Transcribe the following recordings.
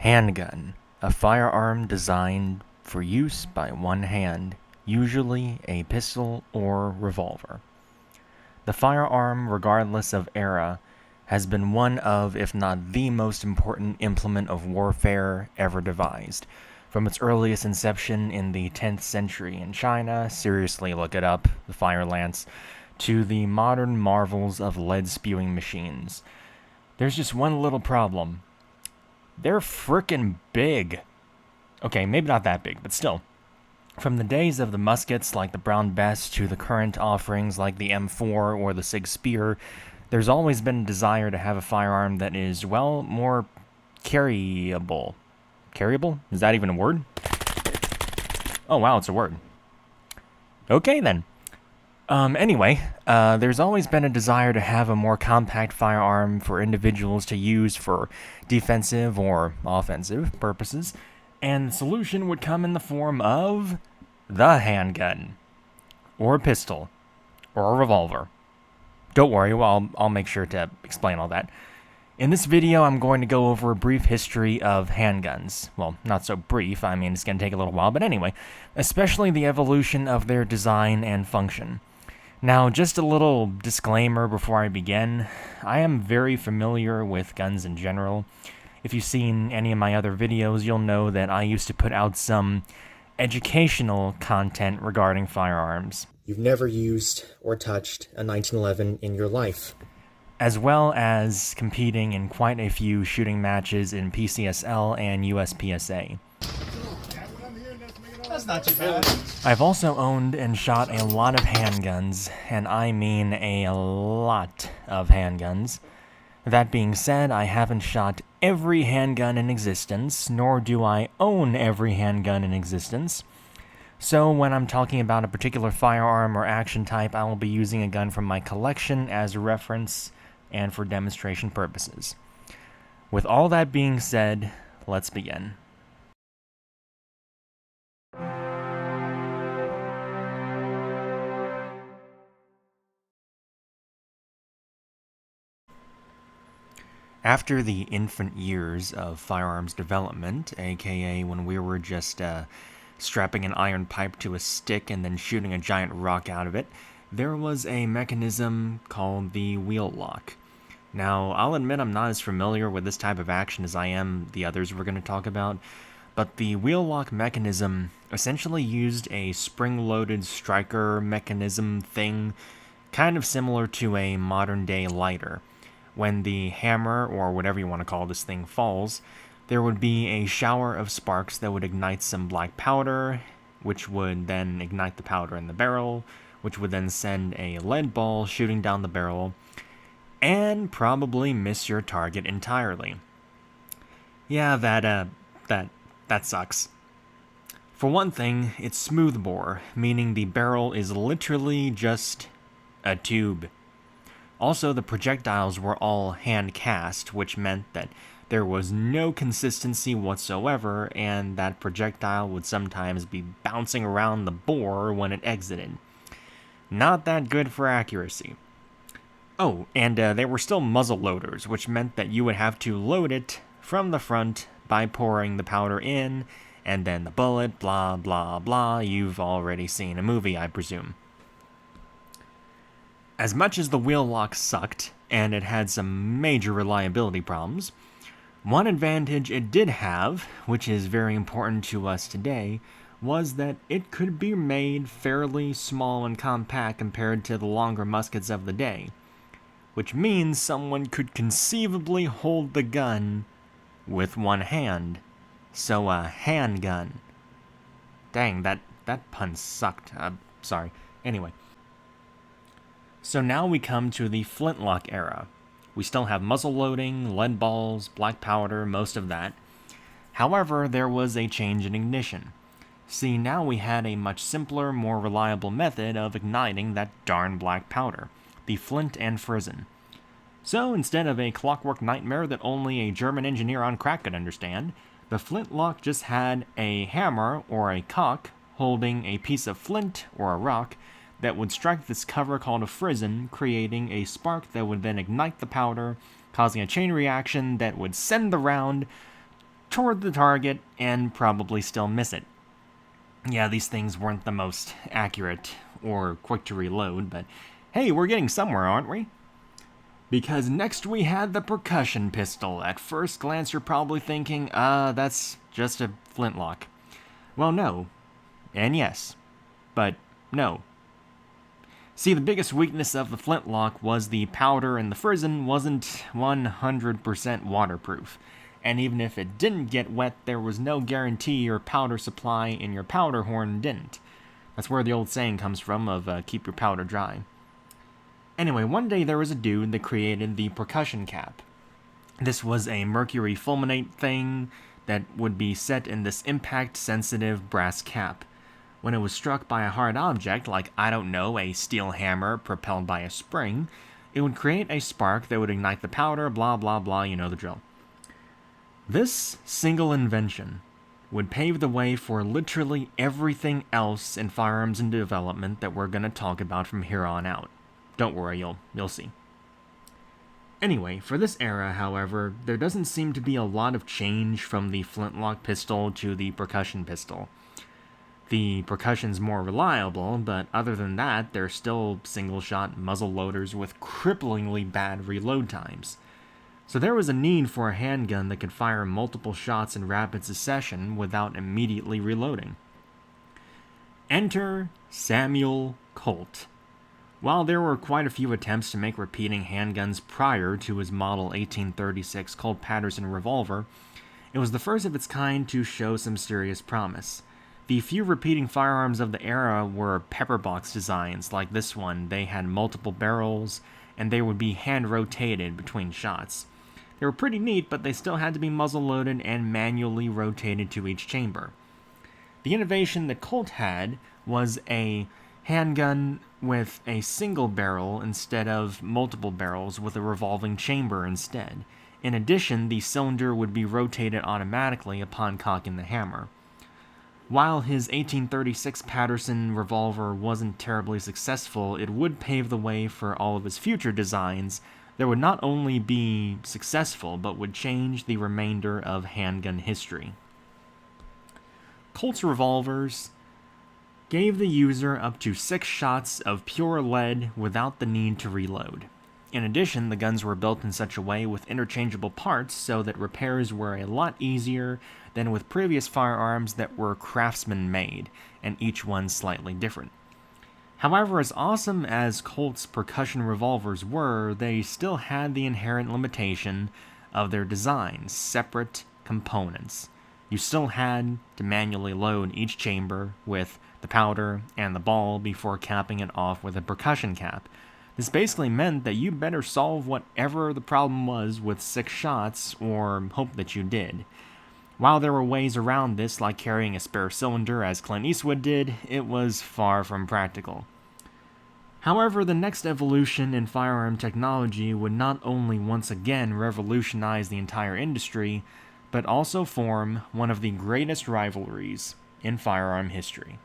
Handgun, a firearm designed for use by one hand, usually a pistol or revolver. The firearm, regardless of era, has been one of, if not the most important implement of warfare ever devised. From its earliest inception in the 10th century in China, seriously look it up, the fire lance, to the modern marvels of lead-spewing machines. There's just one little problem. They're frickin' big. Okay, maybe not that big, but still. From the days of the muskets like the Brown Bess to the current offerings like the M4 or the Sig Spear, there's always been a desire to have a firearm that is, well, more carryable. Carryable? Is that even a word? Oh, wow, it's a word. Okay, then. Anyway, there's always been a desire to have a more compact firearm for individuals to use for defensive or offensive purposes, and the solution would come in the form of the handgun, or a pistol, or a revolver. Don't worry, I'll make sure to explain all that. In this video, I'm going to go over a brief history of handguns. Well, not so brief, I mean, it's going to take a little while, but anyway, especially the evolution of their design and function. Now, just a little disclaimer before I begin. I am very familiar with guns in general. If you've seen any of my other videos, you'll know that I used to put out some educational content regarding firearms. You've never used or touched a 1911 in your life. As well as competing in quite a few shooting matches in PCSL and USPSA. That's not too bad. I've also owned and shot a lot of handguns, and I mean a lot of handguns. That being said, I haven't shot every handgun in existence, nor do I own every handgun in existence. So when I'm talking about a particular firearm or action type, I will be using a gun from my collection as a reference and for demonstration purposes. With all that being said, let's begin. After the infant years of firearms development, aka when we were just strapping an iron pipe to a stick and then shooting a giant rock out of it, there was a mechanism called the wheel lock. Now, I'll admit I'm not as familiar with this type of action as I am the others we're going to talk about, but the wheel lock mechanism essentially used a spring-loaded striker mechanism thing, kind of similar to a modern-day lighter. When the hammer, or whatever you want to call this thing, falls, there would be a shower of sparks that would ignite some black powder, which would then ignite the powder in the barrel, which would then send a lead ball shooting down the barrel, and probably miss your target entirely. Yeah, that sucks. For one thing, it's smoothbore, meaning the barrel is literally just a tube. Also, the projectiles were all hand-cast, which meant that there was no consistency whatsoever, and that projectile would sometimes be bouncing around the bore when it exited. Not that good for accuracy. Oh, and they were still muzzle loaders, which meant that you would have to load it from the front by pouring the powder in, and then the bullet, blah, blah, blah. You've already seen a movie, I presume. As much as the wheel lock sucked, and it had some major reliability problems, one advantage it did have, which is very important to us today, was that it could be made fairly small and compact compared to the longer muskets of the day, which means someone could conceivably hold the gun with one hand. So a handgun. Dang, that pun sucked. Sorry. Anyway. So now we come to the Flintlock era. We still have muzzle loading, lead balls, black powder, most of that. However, there was a change in ignition. See, now we had a much simpler, more reliable method of igniting that darn black powder, the flint and frizzen. So instead of a clockwork nightmare that only a German engineer on crack could understand, the Flintlock just had a hammer or a cock holding a piece of flint or a rock that would strike this cover called a frizzen, creating a spark that would then ignite the powder, causing a chain reaction that would send the round toward the target and probably still miss it. Yeah, these things weren't the most accurate or quick to reload, but hey, we're getting somewhere, aren't we? Because next we had the percussion pistol. At first glance, you're probably thinking, that's just a flintlock. Well, no. And yes. But no. See, the biggest weakness of the flintlock was the powder in the frizzen wasn't 100% waterproof. And even if it didn't get wet, there was no guarantee your powder supply in your powder horn didn't. That's where the old saying comes from of keep your powder dry. Anyway, one day there was a dude that created the percussion cap. This was a mercury fulminate thing that would be set in this impact-sensitive brass cap. When it was struck by a hard object, like, I don't know, a steel hammer propelled by a spring, it would create a spark that would ignite the powder, blah blah blah, you know the drill. This single invention would pave the way for literally everything else in firearms and development that we're going to talk about from here on out. Don't worry, you'll see. Anyway, for this era, however, there doesn't seem to be a lot of change from the flintlock pistol to the percussion pistol. The percussion's more reliable, but other than that, they're still single-shot muzzle loaders with cripplingly bad reload times. So there was a need for a handgun that could fire multiple shots in rapid succession without immediately reloading. Enter Samuel Colt. While there were quite a few attempts to make repeating handguns prior to his model 1836 Colt Patterson Revolver, it was the first of its kind to show some serious promise. The few repeating firearms of the era were pepperbox designs like this one. They had multiple barrels, and they would be hand-rotated between shots. They were pretty neat, but they still had to be muzzle-loaded and manually rotated to each chamber. The innovation that Colt had was a handgun with a single barrel instead of multiple barrels with a revolving chamber instead. In addition, the cylinder would be rotated automatically upon cocking the hammer. While his 1836 Patterson revolver wasn't terribly successful, it would pave the way for all of his future designs that would not only be successful, but would change the remainder of handgun history. Colt's revolvers gave the user up to 6 shots of pure lead without the need to reload. In addition, the guns were built in such a way with interchangeable parts so that repairs were a lot easier than with previous firearms that were craftsman-made, and each one slightly different. However, as awesome as Colt's percussion revolvers were, they still had the inherent limitation of their designs, separate components. You still had to manually load each chamber with the powder and the ball before capping it off with a percussion cap. This basically meant that you better solve whatever the problem was with 6 shots, or hope that you did. While there were ways around this, like carrying a spare cylinder as Clint Eastwood did, it was far from practical. However, the next evolution in firearm technology would not only once again revolutionize the entire industry, but also form one of the greatest rivalries in firearm history.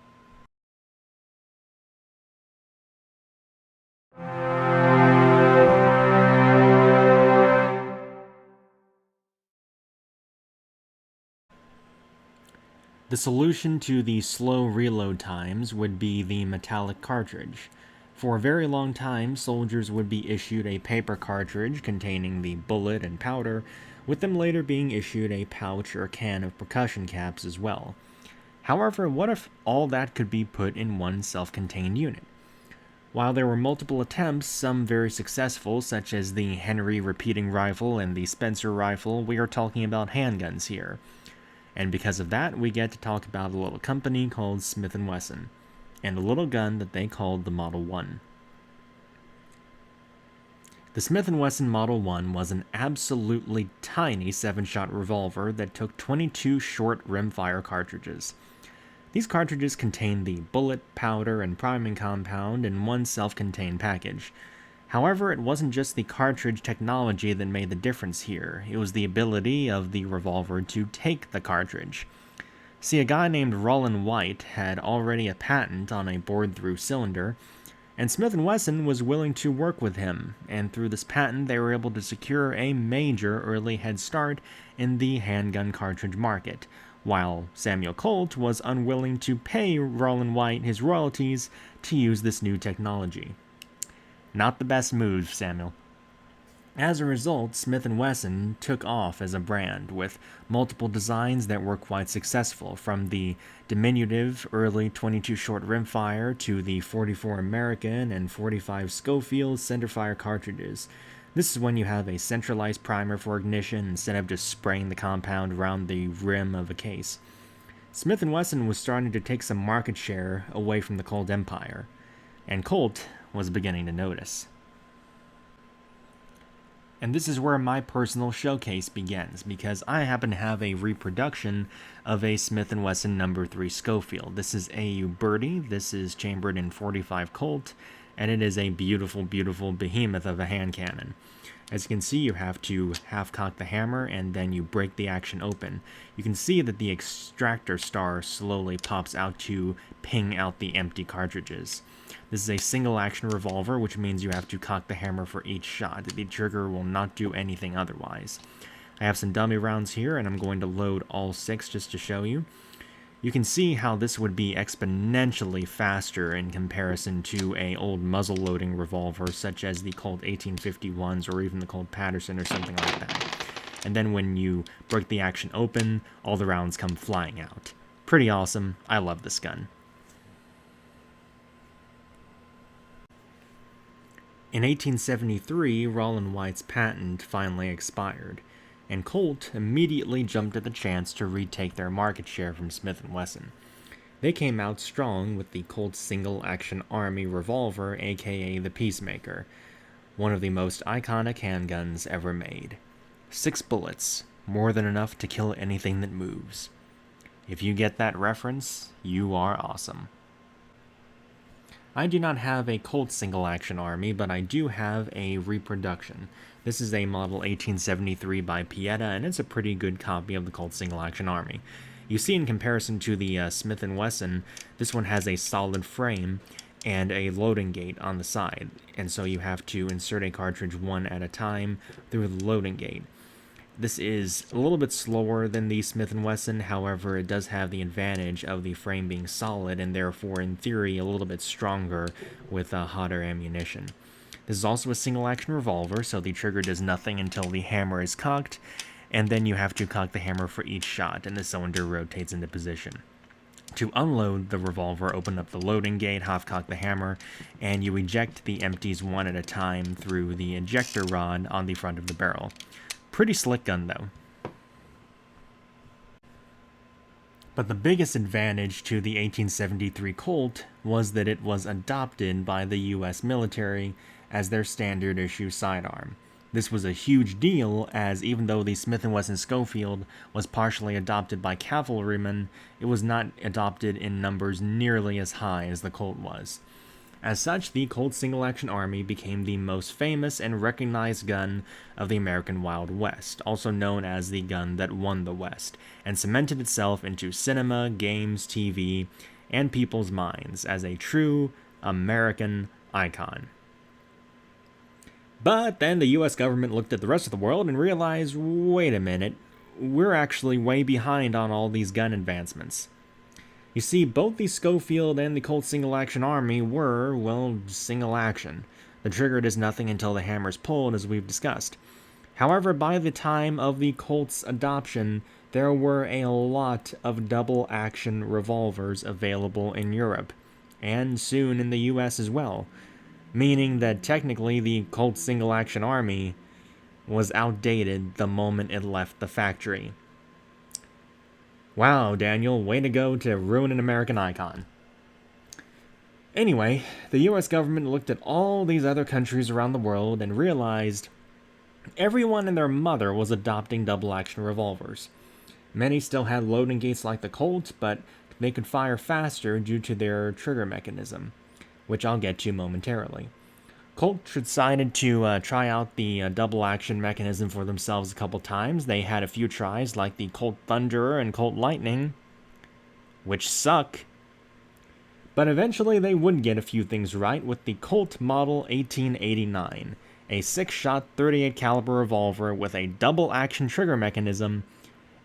The solution to the slow reload times would be the metallic cartridge. For a very long time, soldiers would be issued a paper cartridge containing the bullet and powder, with them later being issued a pouch or can of percussion caps as well. However, what if all that could be put in one self-contained unit? While there were multiple attempts, some very successful, such as the Henry repeating rifle and the Spencer rifle, we are talking about handguns here. And because of that, we get to talk about a little company called Smith & Wesson, and a little gun that they called the Model 1. The Smith & Wesson Model 1 was an absolutely tiny 7-shot revolver that took 22 short rimfire cartridges. These cartridges contained the bullet, powder, and priming compound in one self-contained package. However, it wasn't just the cartridge technology that made the difference here. It was the ability of the revolver to take the cartridge. See, a guy named Rollin White had already a patent on a bored-through cylinder, And Smith & Wesson was willing to work with him, and through this patent they were able to secure a major early head start in the handgun cartridge market, while Samuel Colt was unwilling to pay Rollin White his royalties to use this new technology. Not the best move, Samuel. As a result, Smith & Wesson took off as a brand, with multiple designs that were quite successful, from the diminutive early 22 short rimfire to the 44 American and 45 Schofield centerfire cartridges. This is when you have a centralized primer for ignition instead of just spraying the compound around the rim of a case. Smith & Wesson was starting to take some market share away from the Colt empire, and Colt was beginning to notice. And this is where my personal showcase begins, because I happen to have a reproduction of a Smith & Wesson No. 3 Schofield. This is AU Birdie, this is chambered in 45 Colt, and it is a beautiful, beautiful behemoth of a hand cannon. As you can see, you have to half-cock the hammer, and then you break the action open. You can see that the extractor star slowly pops out to ping out the empty cartridges. This is a single-action revolver, which means you have to cock the hammer for each shot. The trigger will not do anything otherwise. I have some dummy rounds here, and I'm going to load all 6 just to show you. You can see how this would be exponentially faster in comparison to an old muzzle-loading revolver, such as the Colt 1851s or even the Colt Patterson or something like that. And then when you break the action open, all the rounds come flying out. Pretty awesome. I love this gun. In 1873, Rollin White's patent finally expired, and Colt immediately jumped at the chance to retake their market share from Smith & Wesson. They came out strong with the Colt single-action Army revolver, aka the Peacemaker, one of the most iconic handguns ever made. 6 bullets, more than enough to kill anything that moves. If you get that reference, you are awesome. I do not have a Colt single-action Army, but I do have a reproduction. This is a model 1873 by Pieta, and it's a pretty good copy of the Colt single-action Army. You see, in comparison to the Smith & Wesson, this one has a solid frame and a loading gate on the side, and so you have to insert a cartridge one at a time through the loading gate. This is a little bit slower than the Smith & Wesson, however, it does have the advantage of the frame being solid and therefore, in theory, a little bit stronger with hotter ammunition. This is also a single-action revolver, so the trigger does nothing until the hammer is cocked, and then you have to cock the hammer for each shot, and the cylinder rotates into position. To unload the revolver, open up the loading gate, half-cock the hammer, and you eject the empties one at a time through the ejector rod on the front of the barrel. Pretty slick gun, though. But the biggest advantage to the 1873 Colt was that it was adopted by the US military as their standard issue sidearm. This was a huge deal, as even though the Smith & Wesson Schofield was partially adopted by cavalrymen, it was not adopted in numbers nearly as high as the Colt was. As such, the Colt single-action Army became the most famous and recognized gun of the American Wild West, also known as the gun that won the West, and cemented itself into cinema, games, TV, and people's minds as a true American icon. But then the US government looked at the rest of the world and realized, wait a minute, we're actually way behind on all these gun advancements. You see, both the Schofield and the Colt single-action Army were, well, single-action. The trigger does nothing until the hammer is pulled, as we've discussed. However, by the time of the Colt's adoption, there were a lot of double-action revolvers available in Europe, and soon in the US as well, meaning that technically the Colt single-action Army was outdated the moment it left the factory. Wow, Daniel, way to go to ruin an American icon. Anyway, the US government looked at all these other countries around the world and realized everyone and their mother was adopting double-action revolvers. Many still had loading gates like the Colt, but they could fire faster due to their trigger mechanism, which I'll get to momentarily. Colt decided to try out the double-action mechanism for themselves a couple times. They had a few tries, like the Colt Thunderer and Colt Lightning, which suck. But eventually they would get a few things right with the Colt Model 1889, a 6-shot 38 caliber revolver with a double action trigger mechanism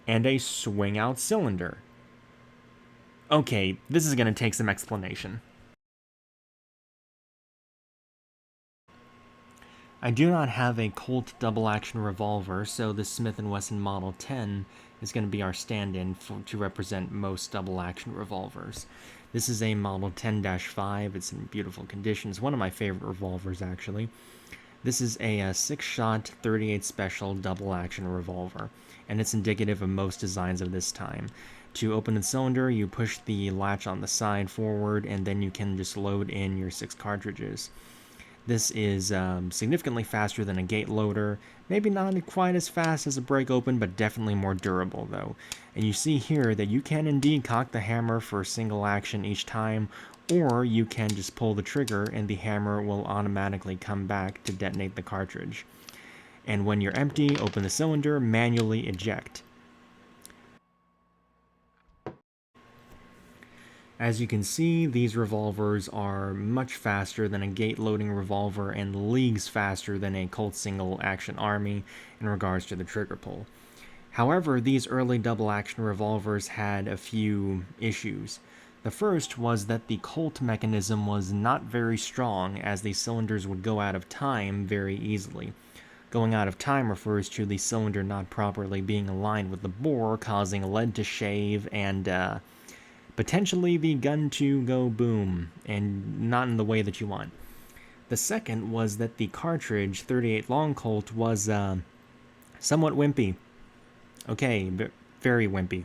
and a swing out cylinder. Okay, this is going to take some explanation. I do not have a Colt double-action revolver, so the Smith & Wesson Model 10 is going to be our stand-in to represent most double-action revolvers. This is a Model 10-5. It's in beautiful condition. It's one of my favorite revolvers, actually. This is a 6-shot 38 special double-action revolver, and it's indicative of most designs of this time. To open the cylinder, you push the latch on the side forward, and then you can just load in your 6 cartridges. This is significantly faster than a gate loader, maybe not quite as fast as a break open, but definitely more durable though. And you see here that you can indeed cock the hammer for a single action each time, or you can just pull the trigger and the hammer will automatically come back to detonate the cartridge. And when you're empty, open the cylinder, manually eject. As you can see, these revolvers are much faster than a gate-loading revolver and leagues faster than a Colt single-action Army in regards to the trigger pull. However, these early double-action revolvers had a few issues. The first was that the Colt mechanism was not very strong, as the cylinders would go out of time very easily. Going out of time refers to the cylinder not properly being aligned with the bore, causing lead to shave and potentially the gun to go boom, and not in the way that you want. The second was that the cartridge 38 Long Colt was somewhat wimpy. Okay, very wimpy.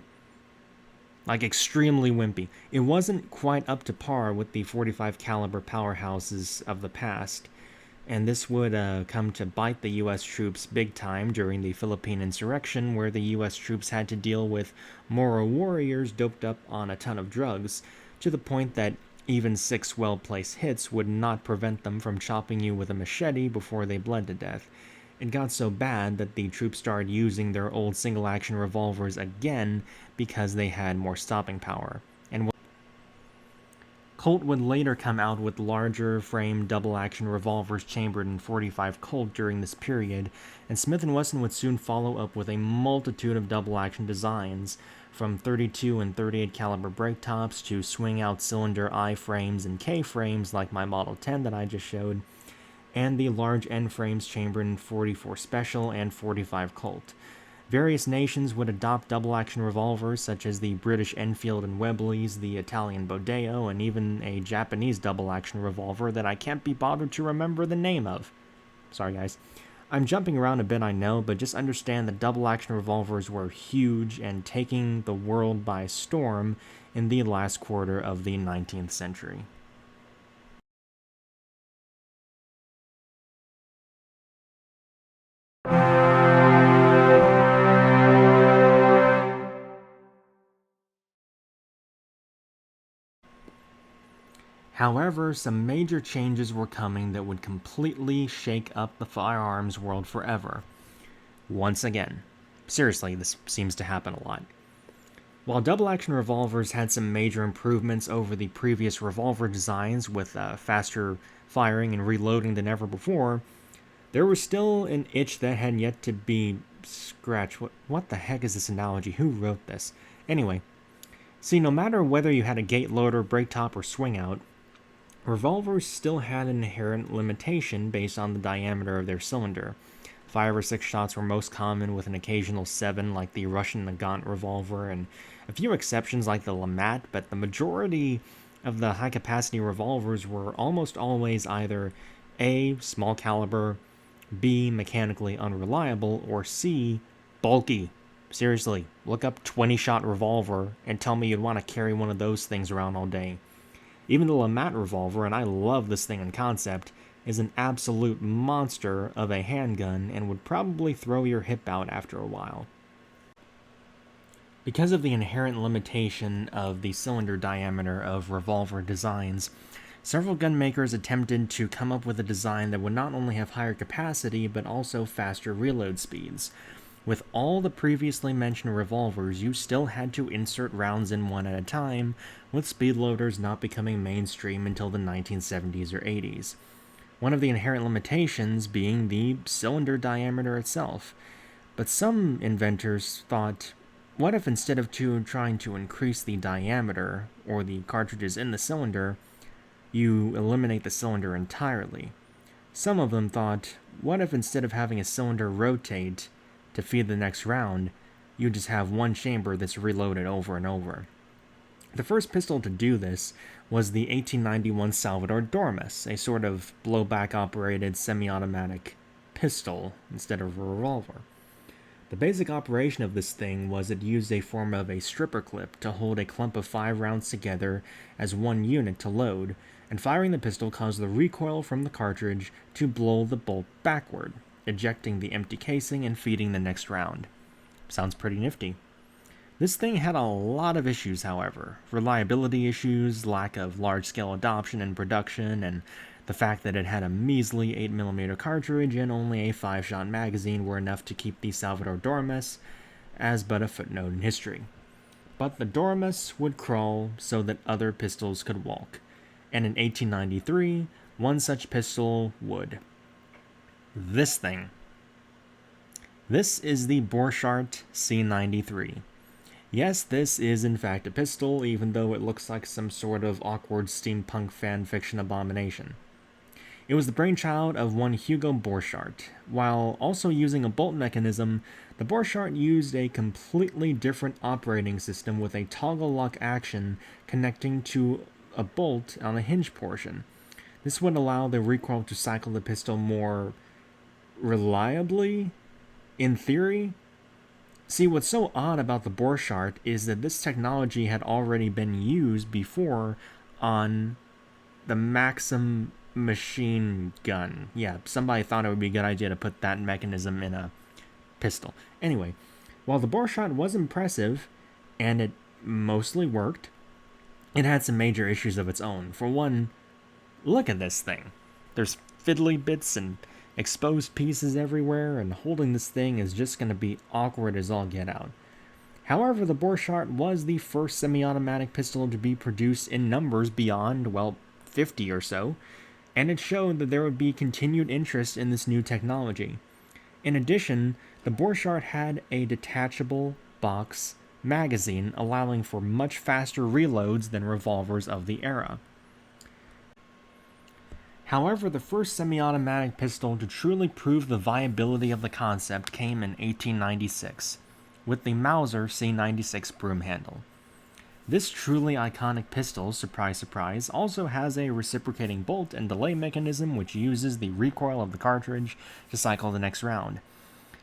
Like extremely wimpy. It wasn't quite up to par with the 45 caliber powerhouses of the past, and this would come to bite the U.S. troops big time during the Philippine insurrection, where the U.S. troops had to deal with Moro warriors doped up on a ton of drugs, to the point that even 6 well-placed hits would not prevent them from chopping you with a machete before they bled to death. It got so bad that the troops started using their old single-action revolvers again because they had more stopping power. And Colt would later come out with larger frame double-action revolvers chambered in 45 Colt during this period, and Smith & Wesson would soon follow up with a multitude of double-action designs, from 32 and 38 caliber brake tops to swing-out cylinder I frames and K frames like my Model 10 that I just showed, and the large N frames chambered in 44 Special and 45 Colt. Various nations would adopt double-action revolvers, such as the British Enfield and Webleys, the Italian Bodeo, and even a Japanese double-action revolver that I can't be bothered to remember the name of. Sorry, guys. I'm jumping around a bit, I know, but just understand that double-action revolvers were huge and taking the world by storm in the last quarter of the 19th century. However, some major changes were coming that would completely shake up the firearms world forever. Once again. Seriously, this seems to happen a lot. While double-action revolvers had some major improvements over the previous revolver designs with faster firing and reloading than ever before, there was still an itch that had yet to be scratched. What the heck is this analogy? Who wrote this? Anyway, see, no matter whether you had a gate loader, brake top, or swing out, revolvers still had an inherent limitation based on the diameter of their cylinder. 5 or 6 shots were most common, with an occasional 7 like the Russian Nagant revolver, and a few exceptions like the Lamat, but the majority of the high-capacity revolvers were almost always either A, small caliber, B, mechanically unreliable, or C, bulky. Seriously, look up 20-shot revolver and tell me you'd want to carry one of those things around all day. Even the Lamat revolver, and I love this thing in concept, is an absolute monster of a handgun and would probably throw your hip out after a while. Because of the inherent limitation of the cylinder diameter of revolver designs, several gun makers attempted to come up with a design that would not only have higher capacity but also faster reload speeds. With all the previously mentioned revolvers, you still had to insert rounds in one at a time, with speed loaders not becoming mainstream until the 1970s or 80s. One of the inherent limitations being the cylinder diameter itself. But some inventors thought, what if instead of trying to increase the diameter, or the cartridges in the cylinder, you eliminate the cylinder entirely? Some of them thought, what if instead of having a cylinder rotate to feed the next round, you just have one chamber that's reloaded over and over? The first pistol to do this was the 1891 Salvador Dormus, a sort of blowback-operated semi-automatic pistol instead of a revolver. The basic operation of this thing was it used a form of a stripper clip to hold a clump of 5 rounds together as one unit to load, and firing the pistol caused the recoil from the cartridge to blow the bolt backward, ejecting the empty casing and feeding the next round. Sounds pretty nifty. This thing had a lot of issues, however. Reliability issues, lack of large-scale adoption and production, and the fact that it had a measly 8mm cartridge and only a 5-shot magazine were enough to keep the Salvador Dormus as but a footnote in history. But the Dormus would crawl so that other pistols could walk, and in 1893, one such pistol would. This thing. This is the Borchardt C93. Yes, this is in fact a pistol, even though it looks like some sort of awkward steampunk fanfiction abomination. It was the brainchild of one Hugo Borchardt. While also using a bolt mechanism, the Borchardt used a completely different operating system with a toggle lock action connecting to a bolt on a hinge portion. This would allow the recoil to cycle the pistol more reliably, in theory. See, what's so odd about the Borchardt is that this technology had already been used before on the Maxim machine gun. Yeah, somebody thought it would be a good idea to put that mechanism in a pistol. Anyway, while the Borchardt was impressive, and it mostly worked, it had some major issues of its own. For one, look at this thing. There's fiddly bits and exposed pieces everywhere, and holding this thing is just going to be awkward as all get out. However, the Borchardt was the first semi-automatic pistol to be produced in numbers beyond, 50 or so, and it showed that there would be continued interest in this new technology. In addition, the Borchardt had a detachable box magazine, allowing for much faster reloads than revolvers of the era. However, the first semi-automatic pistol to truly prove the viability of the concept came in 1896, with the Mauser C96 broom handle. This truly iconic pistol, surprise surprise, also has a reciprocating bolt and delay mechanism which uses the recoil of the cartridge to cycle the next round.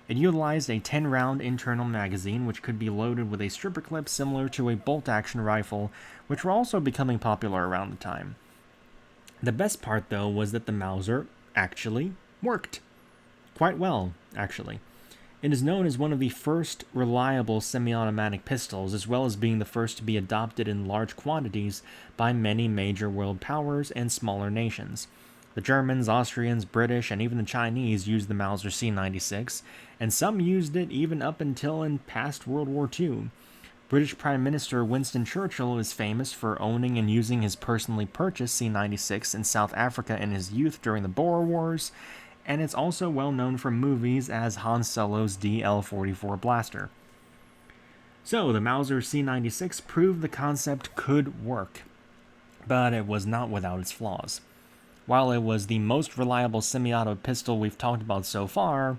It utilized a 10-round internal magazine which could be loaded with a stripper clip similar to a bolt-action rifle, which were also becoming popular around the time. The best part, though, was that the Mauser actually worked. Quite well, actually. It is known as one of the first reliable semi-automatic pistols, as well as being the first to be adopted in large quantities by many major world powers and smaller nations. The Germans, Austrians, British, and even the Chinese used the Mauser C96, and some used it even up until and past World War II. British Prime Minister Winston Churchill is famous for owning and using his personally purchased C96 in South Africa in his youth during the Boer Wars, and it's also well known from movies as Han Solo's DL-44 blaster. So, the Mauser C96 proved the concept could work, but it was not without its flaws. While it was the most reliable semi-auto pistol we've talked about so far,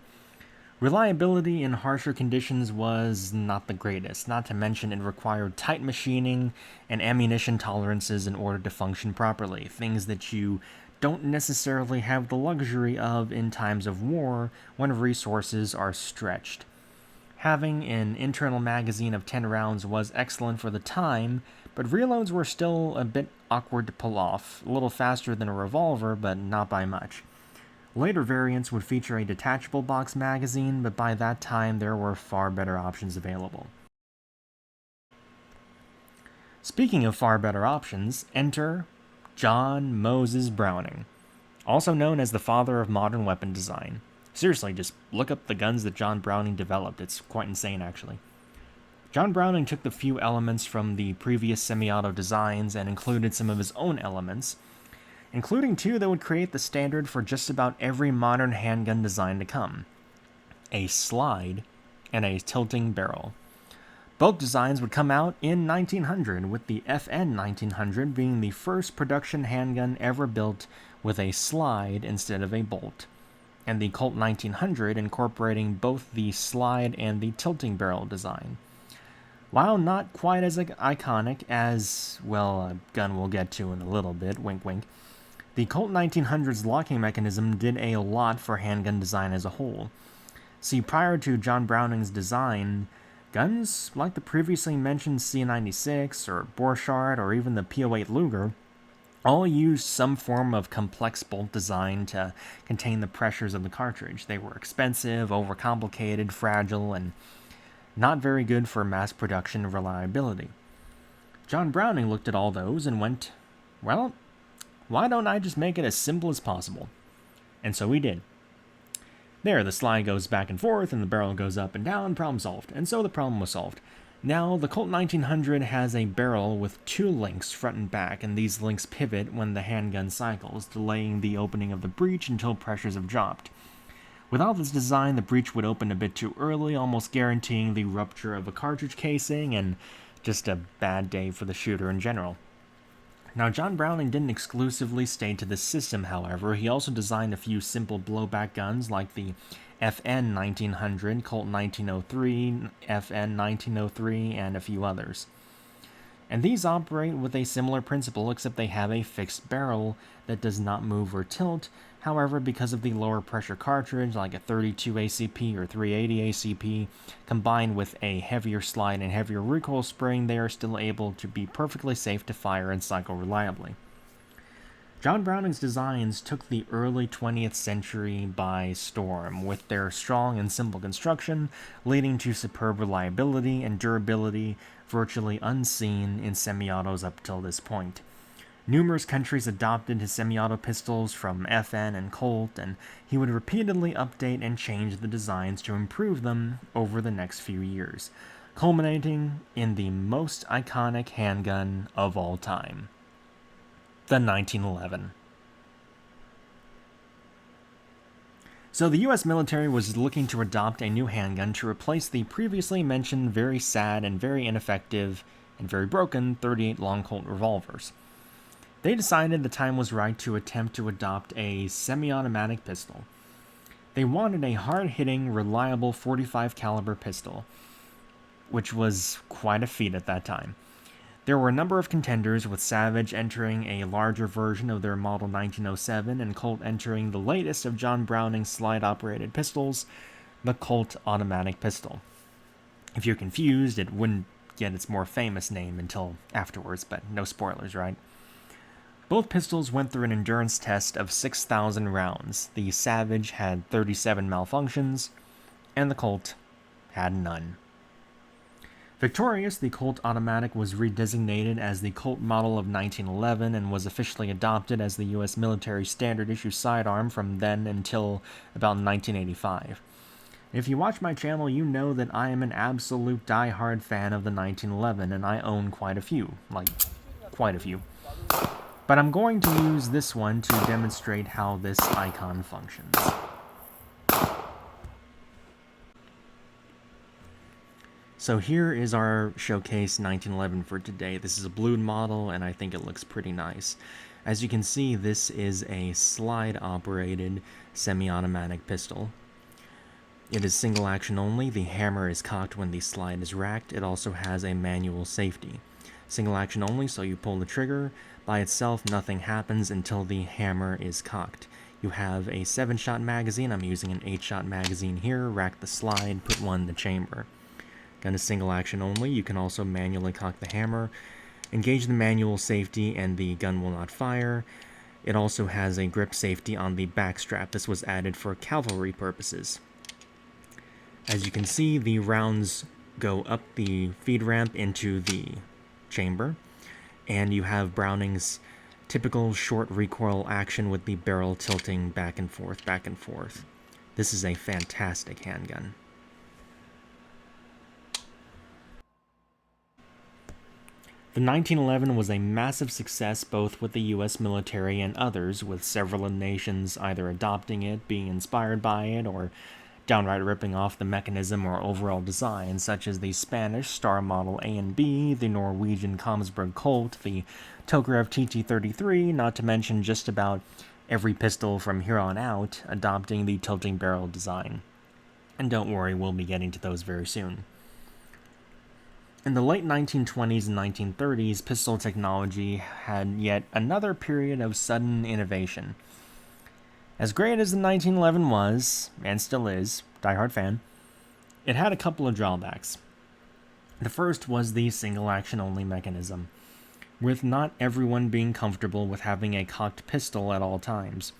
reliability in harsher conditions was not the greatest, not to mention it required tight machining and ammunition tolerances in order to function properly, things that you don't necessarily have the luxury of in times of war when resources are stretched. Having an internal magazine of 10 rounds was excellent for the time, but reloads were still a bit awkward to pull off, a little faster than a revolver, but not by much. Later variants would feature a detachable box magazine, but by that time there were far better options available. Speaking of far better options, enter John Moses Browning, also known as the father of modern weapon design. Seriously, just look up the guns that John Browning developed. It's quite insane, actually. John Browning took the few elements from the previous semi-auto designs and included some of his own elements, including two that would create the standard for just about every modern handgun design to come: a slide and a tilting barrel. Both designs would come out in 1900, with the FN 1900 being the first production handgun ever built with a slide instead of a bolt, and the Colt 1900 incorporating both the slide and the tilting barrel design. While not quite as iconic as, well, a gun we'll get to in a little bit, wink wink, the Colt 1900's locking mechanism did a lot for handgun design as a whole. See, prior to John Browning's design, guns like the previously mentioned C96 or Borchardt or even the P08 Luger all used some form of complex bolt design to contain the pressures of the cartridge. They were expensive, overcomplicated, fragile, and not very good for mass production reliability. John Browning looked at all those and went, well, why don't I just make it as simple as possible? And so he did. There, the slide goes back and forth and the barrel goes up and down, problem solved. And so the problem was solved. Now, the Colt 1900 has a barrel with two links front and back, and these links pivot when the handgun cycles, delaying the opening of the breech until pressures have dropped. Without this design, the breech would open a bit too early, almost guaranteeing the rupture of a cartridge casing and just a bad day for the shooter in general. Now, John Browning didn't exclusively stay to this system, however. He also designed a few simple blowback guns like the FN 1900, Colt 1903, FN 1903, and a few others. And these operate with a similar principle, except they have a fixed barrel that does not move or tilt. However, because of the lower pressure cartridge, like a 32 ACP or 380 ACP, combined with a heavier slide and heavier recoil spring, they are still able to be perfectly safe to fire and cycle reliably. John Browning's designs took the early 20th century by storm, with their strong and simple construction leading to superb reliability and durability virtually unseen in semi-autos up till this point. Numerous countries adopted his semi-auto pistols from FN and Colt, and he would repeatedly update and change the designs to improve them over the next few years, culminating in the most iconic handgun of all time, the 1911. So the US military was looking to adopt a new handgun to replace the previously mentioned very sad and very ineffective and very broken .38 long Colt revolvers. They decided the time was right to attempt to adopt a semi-automatic pistol. They wanted a hard-hitting, reliable .45 caliber pistol, which was quite a feat at that time. There were a number of contenders, with Savage entering a larger version of their model 1907 and Colt entering the latest of John Browning's slide-operated pistols, the Colt automatic pistol. If you're confused, it wouldn't get its more famous name until afterwards, but no spoilers, right? Both pistols went through an endurance test of 6,000 rounds. The Savage had 37 malfunctions, and the Colt had none. Victorious, the Colt automatic was redesignated as the Colt model of 1911 and was officially adopted as the US military standard issue sidearm from then until about 1985. If you watch my channel, you know that I am an absolute die-hard fan of the 1911, and I own quite a few. Quite a few. But I'm going to use this one to demonstrate how this icon functions. So here is our showcase 1911 for today. This is a blued model, and I think it looks pretty nice. As you can see, this is a slide-operated semi-automatic pistol. It is single action only. The hammer is cocked when the slide is racked. It also has a manual safety. Single action only, so you pull the trigger. By itself, nothing happens until the hammer is cocked. You have a 7-shot magazine. I'm using an 8-shot magazine here. Rack the slide, put one in the chamber. Gun is single action only. You can also manually cock the hammer, engage the manual safety, and the gun will not fire. It also has a grip safety on the back strap. This was added for cavalry purposes. As you can see, the rounds go up the feed ramp into the chamber, and you have Browning's typical short recoil action with the barrel tilting back and forth, back and forth. This is a fantastic handgun. The 1911 was a massive success both with the US military and others, with several nations either adopting it, being inspired by it, or downright ripping off the mechanism or overall design, such as the Spanish Star Model A and B, the Norwegian Kongsberg Colt, the Tokarev TT-33, not to mention just about every pistol from here on out adopting the tilting barrel design. And don't worry, we'll be getting to those very soon. In the late 1920s and 1930s, pistol technology had yet another period of sudden innovation. As great as the 1911 was, and still is, diehard fan, it had a couple of drawbacks. The first was the single-action only mechanism, with not everyone being comfortable with having a cocked pistol at all times.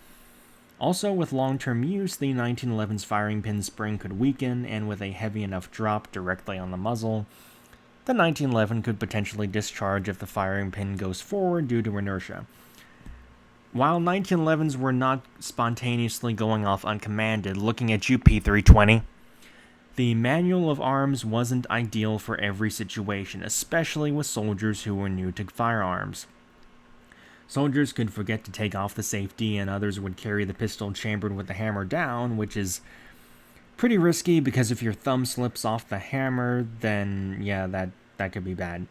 Also, with long-term use, the 1911's firing pin spring could weaken, and with a heavy enough drop directly on the muzzle, the 1911 could potentially discharge if the firing pin goes forward due to inertia. While 1911s were not spontaneously going off uncommanded, looking at you, P320, the manual of arms wasn't ideal for every situation, especially with soldiers who were new to firearms. Soldiers could forget to take off the safety, and others would carry the pistol chambered with the hammer down, which is pretty risky because if your thumb slips off the hammer, then yeah, that could be bad.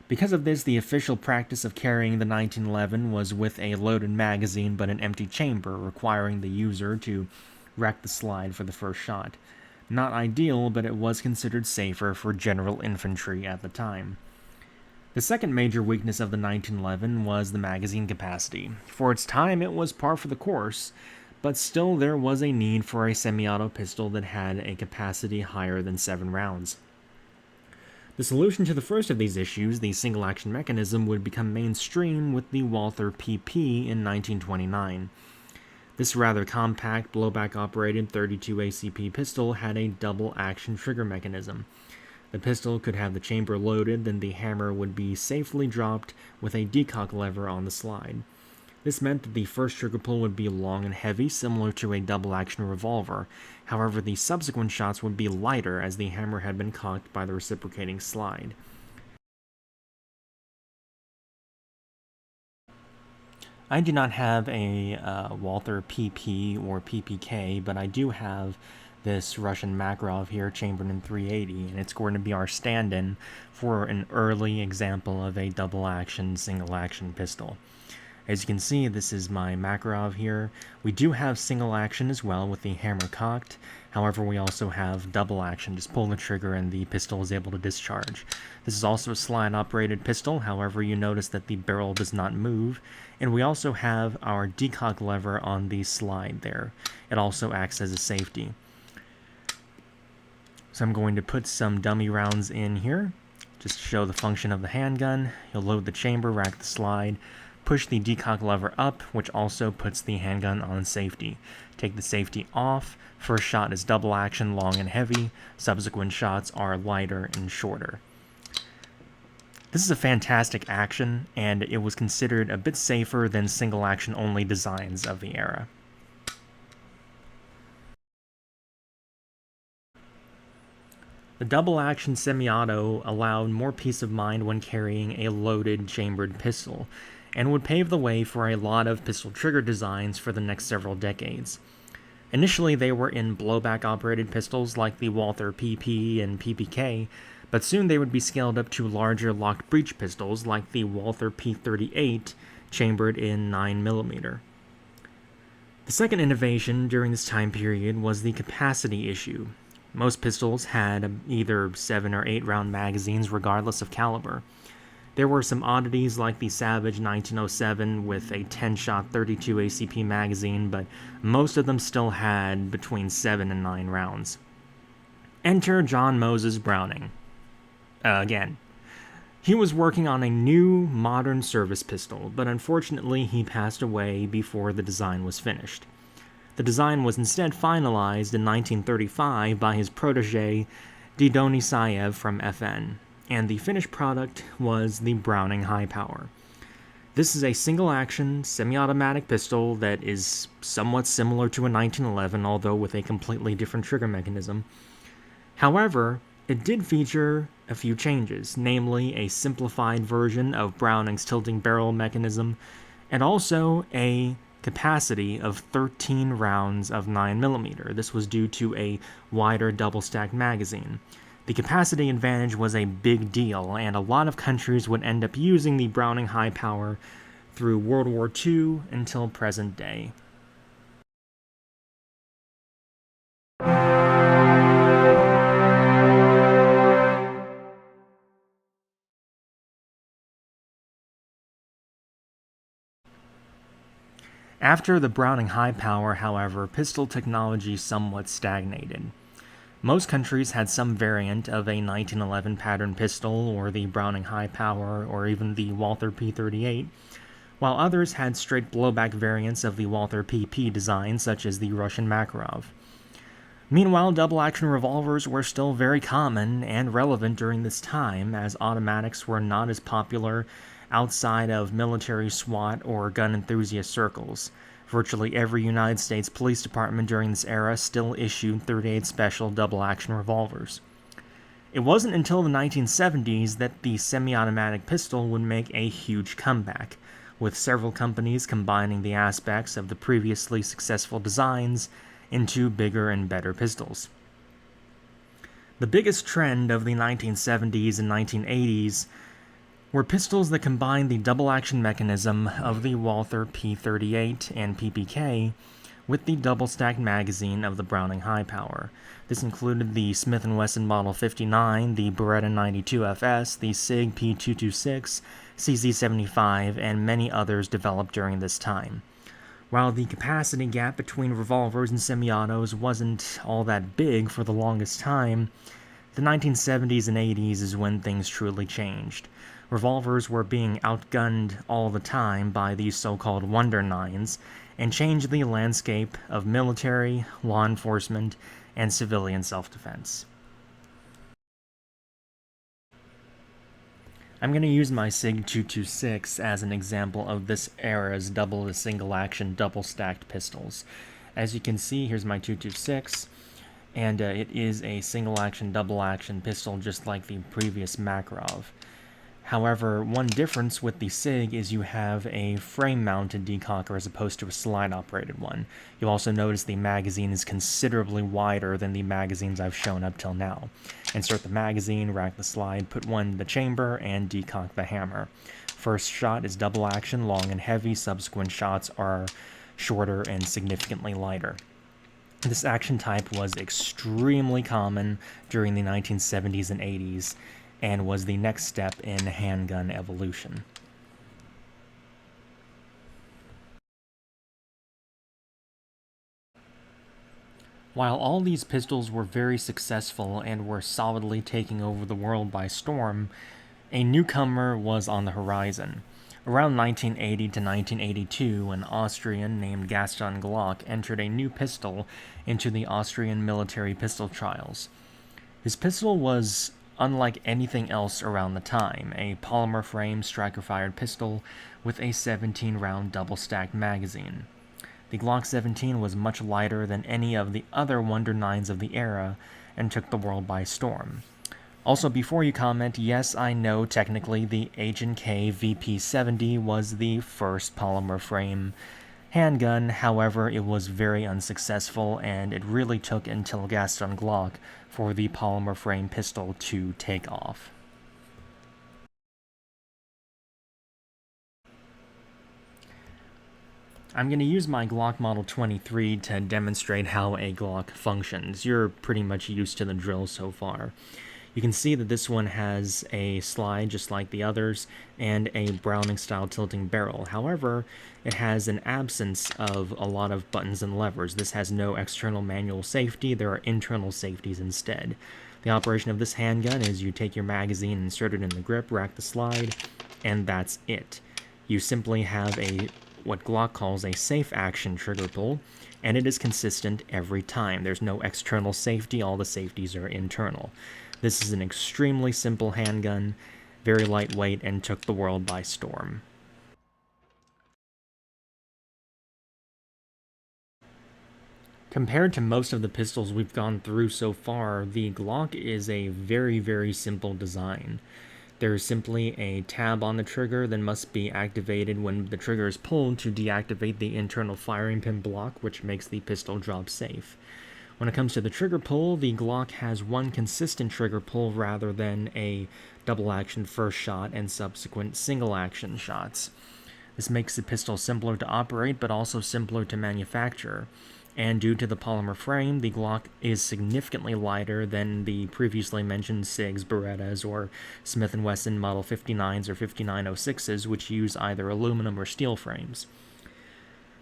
Because of this, the official practice of carrying the 1911 was with a loaded magazine but an empty chamber, requiring the user to rack the slide for the first shot. Not ideal, but it was considered safer for general infantry at the time. The second major weakness of the 1911 was the magazine capacity. For its time, it was par for the course, but still there was a need for a semi-auto pistol that had a capacity higher than 7 rounds. The solution to the first of these issues, the single-action mechanism, would become mainstream with the Walther PP in 1929. This rather compact, blowback-operated 32 ACP pistol had a double-action trigger mechanism. The pistol could have the chamber loaded, then the hammer would be safely dropped with a decock lever on the slide. This meant that the first trigger pull would be long and heavy, similar to a double-action revolver. However, the subsequent shots would be lighter as the hammer had been cocked by the reciprocating slide. I do not have a Walther PP or PPK, but I do have this Russian Makarov here, chambered in 380, and it's going to be our stand-in for an early example of a double-action, single-action pistol. As you can see, this is my Makarov here. We do have single action as well with the hammer cocked. However, we also have double action. Just pull the trigger and the pistol is able to discharge. This is also a slide operated pistol. However, you notice that the barrel does not move. And we also have our decock lever on the slide there. It also acts as a safety. So I'm going to put some dummy rounds in here, just to show the function of the handgun. You'll load the chamber, rack the slide, push the decock lever up, which also puts the handgun on safety. Take the safety off. First shot is double action, long and heavy. Subsequent shots are lighter and shorter. This is a fantastic action, and it was considered a bit safer than single action only designs of the era. The double-action semi-auto allowed more peace of mind when carrying a loaded chambered pistol, and would pave the way for a lot of pistol trigger designs for the next several decades. Initially, they were in blowback-operated pistols like the Walther PP and PPK, but soon they would be scaled up to larger locked breech pistols like the Walther P38, chambered in 9mm. The second innovation during this time period was the capacity issue. Most pistols had either 7 or 8 round magazines regardless of caliber. There were some oddities like the Savage 1907 with a 10-shot 32 ACP magazine, but most of them still had between 7 and 9 rounds. Enter John Moses Browning. Again. He was working on a new, modern service pistol, but unfortunately he passed away before the design was finished. The design was instead finalized in 1935 by his protege, Donisayev from FN, and the finished product was the Browning High Power. This is a single-action, semi-automatic pistol that is somewhat similar to a 1911, although with a completely different trigger mechanism. However, it did feature a few changes, namely a simplified version of Browning's tilting barrel mechanism, and also a capacity of 13 rounds of 9mm. This was due to a wider double-stacked magazine. The capacity advantage was a big deal, and a lot of countries would end up using the Browning high power through World War II until present day. After the Browning high power, however, pistol technology somewhat stagnated. Most countries had some variant of a 1911 pattern pistol, or the Browning high power, or even the Walther P38, while others had straight blowback variants of the Walther PP design, such as the Russian Makarov. Meanwhile, double-action revolvers were still very common and relevant during this time, as automatics were not as popular outside of military SWAT or gun enthusiast circles. Virtually every United States police department during this era still issued .38 Special double-action revolvers. It wasn't until the 1970s that the semi-automatic pistol would make a huge comeback, with several companies combining the aspects of the previously successful designs into bigger and better pistols. The biggest trend of the 1970s and 1980s were pistols that combined the double-action mechanism of the Walther P38 and PPK with the double-stacked magazine of the Browning high power. This included the Smith & Wesson Model 59, the Beretta 92 FS, the SIG P226, CZ75, and many others developed during this time. While the capacity gap between revolvers and semi-autos wasn't all that big for the longest time, the 1970s and 80s is when things truly changed. Revolvers were being outgunned all the time by these so-called Wonder Nines, and changed the landscape of military, law enforcement, and civilian self-defense. I'm going to use my SIG 226 as an example of this era's double to single action double stacked pistols. As you can see, here's my 226, and it is a single action double action pistol just like the previous Makarov. However, one difference with the SIG is you have a frame-mounted decocker as opposed to a slide-operated one. You'll also notice the magazine is considerably wider than the magazines I've shown up till now. Insert the magazine, rack the slide, put one in the chamber, and decock the hammer. First shot is double action, long and heavy. Subsequent shots are shorter and significantly lighter. This action type was extremely common during the 1970s and 80s, and was the next step in handgun evolution. While all these pistols were very successful and were solidly taking over the world by storm, a newcomer was on the horizon. Around 1980 to 1982, an Austrian named Gaston Glock entered a new pistol into the Austrian military pistol trials. His pistol was unlike anything else around the time, a polymer-framed striker-fired pistol with a 17-round double-stacked magazine. The Glock 17 was much lighter than any of the other Wonder 9s of the era and took the world by storm. Also, before you comment, yes, I know technically the H&K VP70 was the first polymer frame handgun, however, it was very unsuccessful, and it really took until Gaston Glock for the polymer frame pistol to take off. I'm going to use my Glock Model 23 to demonstrate how a Glock functions. You're pretty much used to the drill so far. You can see that this one has a slide just like the others and a Browning-style tilting barrel. However, it has an absence of a lot of buttons and levers. This has no external manual safety. There are internal safeties instead. The operation of this handgun is you take your magazine, insert it in the grip, rack the slide, and that's it. You simply have what Glock calls a safe action trigger pull, and it is consistent every time. There's no external safety. All the safeties are internal. This is an extremely simple handgun, very lightweight, and took the world by storm. Compared to most of the pistols we've gone through so far, the Glock is a very, very simple design. There is simply a tab on the trigger that must be activated when the trigger is pulled to deactivate the internal firing pin block, which makes the pistol drop safe. When it comes to the trigger pull, the Glock has one consistent trigger pull rather than a double action first shot and subsequent single action shots. This makes the pistol simpler to operate but also simpler to manufacture. And due to the polymer frame, the Glock is significantly lighter than the previously mentioned SIGs, Berettas, or Smith & Wesson Model 59s or 5906s, which use either aluminum or steel frames.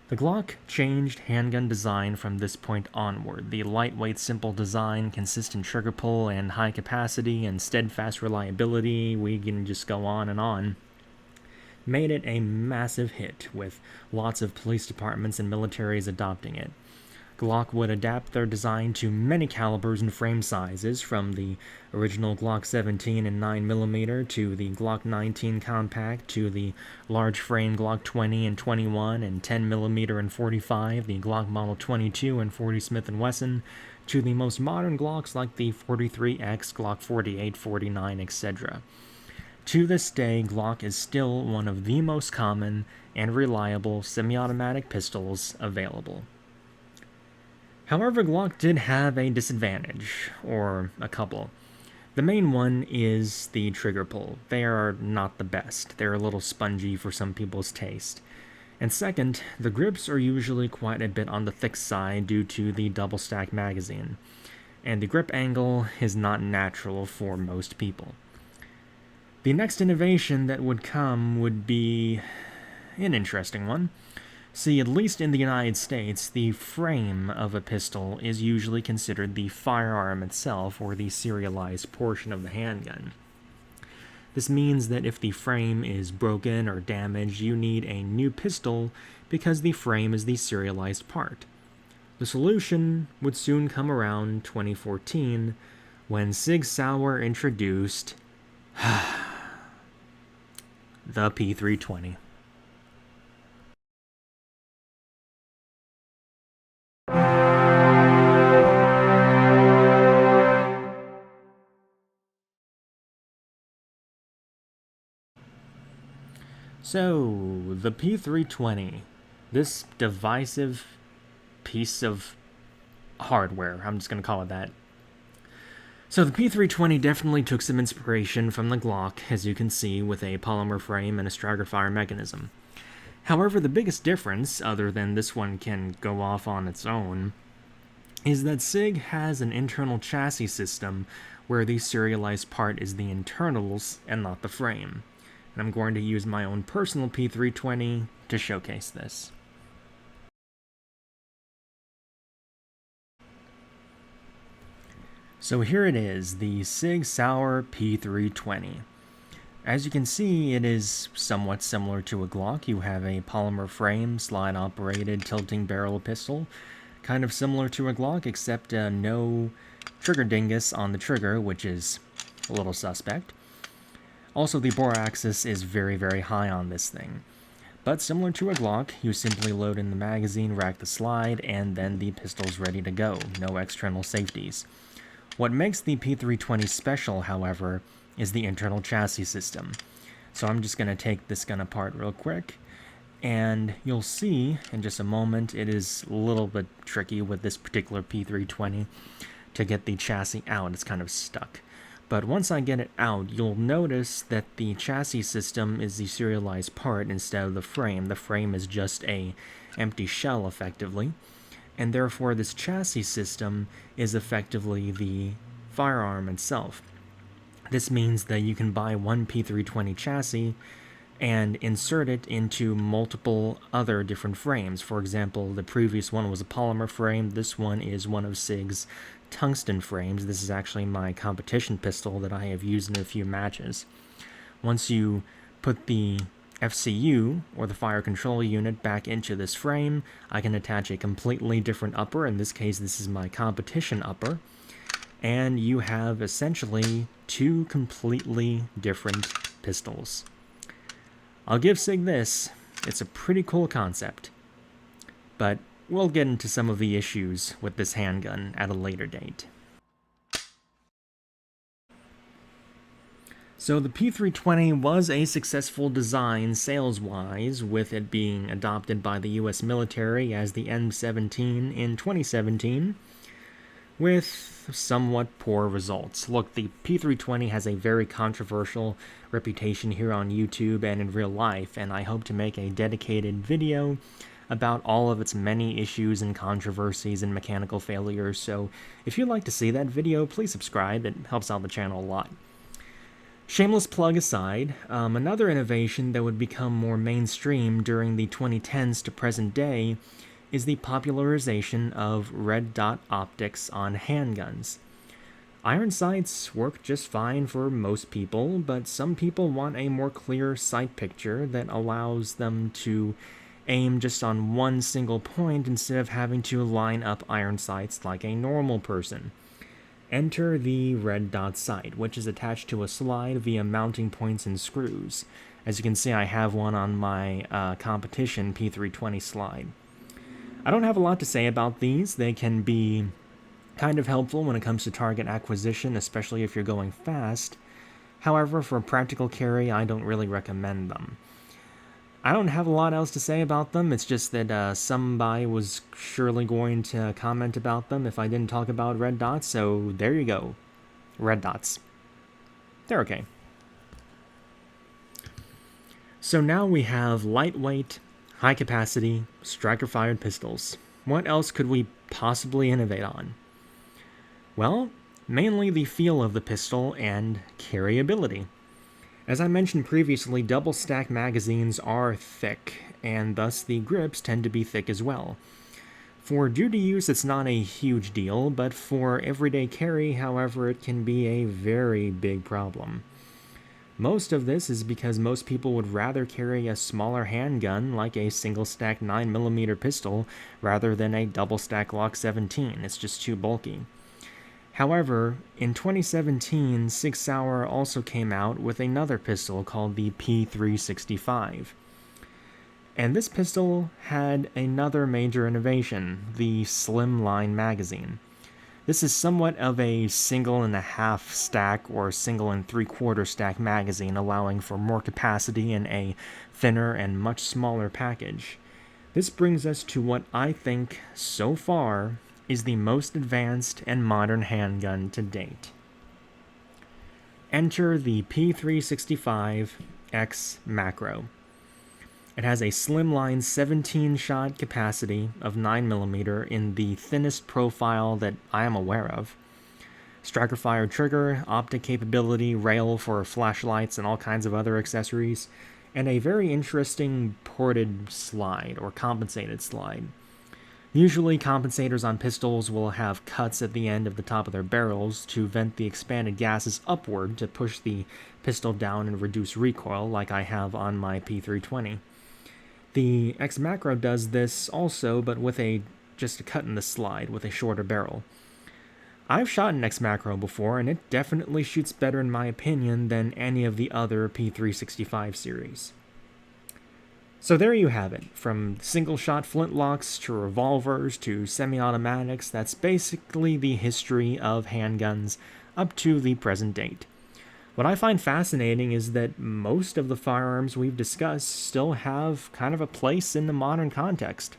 The Glock changed handgun design from this point onward. The lightweight, simple design, consistent trigger pull, and high capacity and steadfast reliability, we can just go on, made it a massive hit, with lots of police departments and militaries adopting it. Glock would adapt their design to many calibers and frame sizes, from the original Glock 17 and 9mm to the Glock 19 compact to the large frame Glock 20 and 21 and 10mm and 45, the Glock Model 22 and 40 Smith & Wesson, to the most modern Glocks like the 43X, Glock 48, 49, etc. To this day, Glock is still one of the most common and reliable semi-automatic pistols available. However, Glock did have a disadvantage, or a couple. The main one is the trigger pull. They are not the best. They're a little spongy for some people's taste. And second, the grips are usually quite a bit on the thick side due to the double stack magazine, and the grip angle is not natural for most people. The next innovation that would come would be an interesting one. See, at least in the United States, the frame of a pistol is usually considered the firearm itself, or the serialized portion of the handgun. This means that if the frame is broken or damaged, you need a new pistol because the frame is the serialized part. The solution would soon come around 2014 when Sig Sauer introduced the P320. So, the P320, this divisive piece of hardware, I'm just going to call it that. So the P320 definitely took some inspiration from the Glock, as you can see, with a polymer frame and a stagger fire mechanism. However, the biggest difference, other than this one can go off on its own, is that SIG has an internal chassis system where the serialized part is the internals and not the frame. And I'm going to use my own personal P320 to showcase this. So here it is, the Sig Sauer P320. As you can see, it is somewhat similar to a Glock. You have a polymer frame, slide-operated tilting barrel pistol, kind of similar to a Glock, except no trigger dingus on the trigger, which is a little suspect. Also, the bore axis is very, very high on this thing. But similar to a Glock, you simply load in the magazine, rack the slide, and then the pistol's ready to go. No external safeties. What makes the P320 special, however, is the internal chassis system. So I'm just going to take this gun apart real quick, and you'll see in just a moment it is a little bit tricky with this particular P320 to get the chassis out. It's kind of stuck. But once I get it out, you'll notice that the chassis system is the serialized part instead of the frame. The frame is just a empty shell, effectively, and therefore this chassis system is effectively the firearm itself. This means that you can buy one P320 chassis and insert it into multiple other different frames. For example, the previous one was a polymer frame. This one is one of SIG's tungsten frames. This is actually my competition pistol that I have used in a few matches. Once you put the FCU, or the fire control unit, back into this frame, I can attach a completely different upper. In this case, this is my competition upper. And you have essentially two completely different pistols. I'll give SIG this, it's a pretty cool concept. But we'll get into some of the issues with this handgun at a later date. So the P320 was a successful design sales-wise, with it being adopted by the US military as the M17 in 2017, with somewhat poor results. Look, the P320 has a very controversial reputation here on YouTube and in real life, and I hope to make a dedicated video about all of its many issues and controversies and mechanical failures, so if you'd like to see that video, please subscribe. It helps out the channel a lot. Shameless plug aside, another innovation that would become more mainstream during the 2010s to present day is the popularization of red dot optics on handguns. Iron sights work just fine for most people, but some people want a more clear sight picture that allows them to aim just on one single point instead of having to line up iron sights like a normal person. Enter the red dot sight, which is attached to a slide via mounting points and screws. As you can see, I have one on my competition P320 slide. I don't have a lot to say about these. They can be kind of helpful when it comes to target acquisition, especially if you're going fast. However, for practical carry, I don't really recommend them. I don't have a lot else to say about them. It's just that somebody was surely going to comment about them if I didn't talk about red dots, so there you go. Red dots. They're okay. So now we have lightweight, high-capacity, striker-fired pistols. What else could we possibly innovate on? Well, mainly the feel of the pistol and carryability. As I mentioned previously, double-stack magazines are thick, and thus the grips tend to be thick as well. For duty use, it's not a huge deal, but for everyday carry, however, it can be a very big problem. Most of this is because most people would rather carry a smaller handgun, like a single-stack 9mm pistol, rather than a double-stack Glock 17. It's just too bulky. However, in 2017, Sig Sauer also came out with another pistol called the P365. And this pistol had another major innovation, the slimline magazine. This is somewhat of a 1.5 stack or 1.75 stack magazine, allowing for more capacity in a thinner and much smaller package. This brings us to what I think, so far, is the most advanced and modern handgun to date. Enter the P365X Macro. It has a slimline 17-shot capacity of 9mm in the thinnest profile that I am aware of. Striker-fired trigger, optic capability, rail for flashlights and all kinds of other accessories, and a very interesting ported slide or compensated slide. Usually, compensators on pistols will have cuts at the end of the top of their barrels to vent the expanded gases upward to push the pistol down and reduce recoil, like I have on my P320. The X Macro does this also, but with just a cut in the slide with a shorter barrel. I've shot an X Macro before, and it definitely shoots better in my opinion than any of the other P365 series. So there you have it, from single-shot flintlocks to revolvers to semi-automatics. That's basically the history of handguns up to the present date. What I find fascinating is that most of the firearms we've discussed still have kind of a place in the modern context.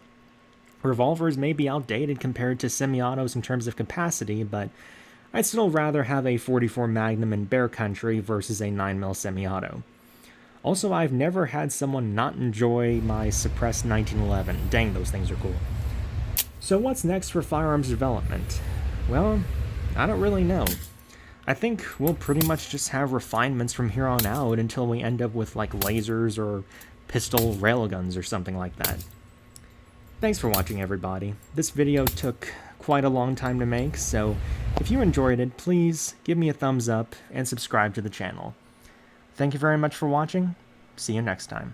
Revolvers may be outdated compared to semi-autos in terms of capacity, but I'd still rather have a .44 Magnum in bear country versus a 9mm semi-auto. Also, I've never had someone not enjoy my suppressed 1911. Dang, those things are cool. So what's next for firearms development? Well, I don't really know. I think we'll pretty much just have refinements from here on out until we end up with like lasers or pistol railguns or something like that. Thanks for watching, everybody. This video took quite a long time to make, so if you enjoyed it, please give me a thumbs up and subscribe to the channel. Thank you very much for watching. See you next time.